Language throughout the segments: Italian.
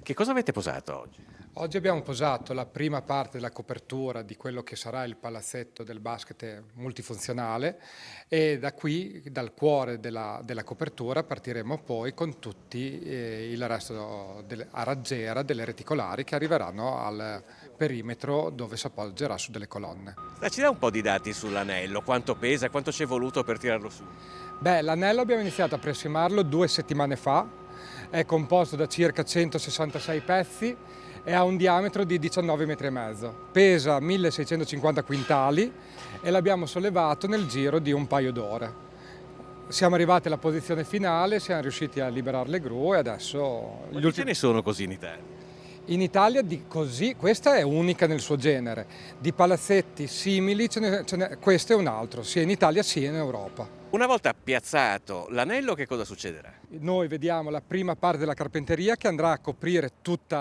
Che cosa avete posato oggi? Oggi abbiamo posato la prima parte della copertura di quello che sarà il palazzetto del basket multifunzionale e da qui, dal cuore della copertura, partiremo poi con tutti il resto a raggiera delle reticolari che arriveranno al perimetro dove si appoggerà su delle colonne. Ci dà un po' di dati sull'anello, quanto pesa, quanto ci è voluto per tirarlo su? Beh, l'anello abbiamo iniziato a presiomarlo 2 settimane fa, è composto da circa 166 pezzi e ha un diametro di 19,5 metri, pesa 1650 quintali e l'abbiamo sollevato nel giro di un paio d'ore. Siamo arrivati alla posizione finale, siamo riusciti a liberare le gru e adesso Quanti ce ne sono così in Italia? in Italia di così, questa è unica nel suo genere, di palazzetti simili questo è un altro, sia in Italia sia in Europa. Una volta piazzato l'anello, che cosa succederà? Noi vediamo la prima parte della carpenteria che andrà a coprire tutto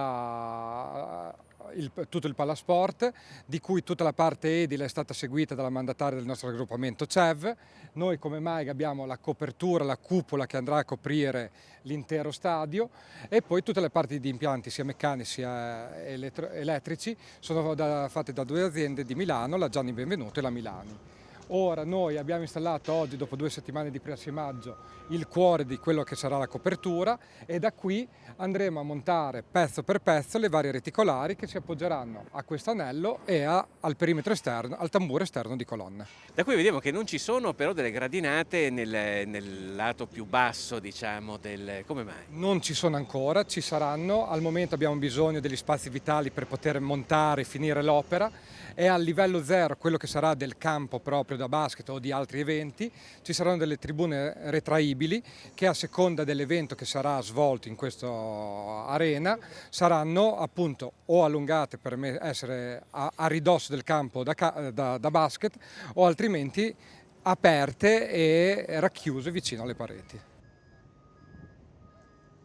il palasport, di cui tutta la parte edile è stata seguita dalla mandataria del nostro raggruppamento CEV. Noi come MAEG abbiamo la copertura, la cupola che andrà a coprire l'intero stadio e poi tutte le parti di impianti sia meccanici sia elettrici sono fatte da due aziende di Milano, la Gianni Benvenuto e la Milani. Ora noi abbiamo installato oggi, dopo 2 settimane di preassimaggio, il cuore di quello che sarà la copertura e da qui andremo a montare pezzo per pezzo le varie reticolari che si appoggeranno a questo anello e al perimetro esterno, al tamburo esterno di colonne. Da qui vediamo che non ci sono però delle gradinate nel lato più basso, diciamo, come mai? Non ci sono ancora, ci saranno, al momento abbiamo bisogno degli spazi vitali per poter montare e finire l'opera e al livello zero, quello che sarà del campo proprio da basket o di altri eventi, ci saranno delle tribune retraibili che a seconda dell'evento che sarà svolto in questa arena saranno appunto o allungate per essere a ridosso del campo da basket o altrimenti aperte e racchiuse vicino alle pareti.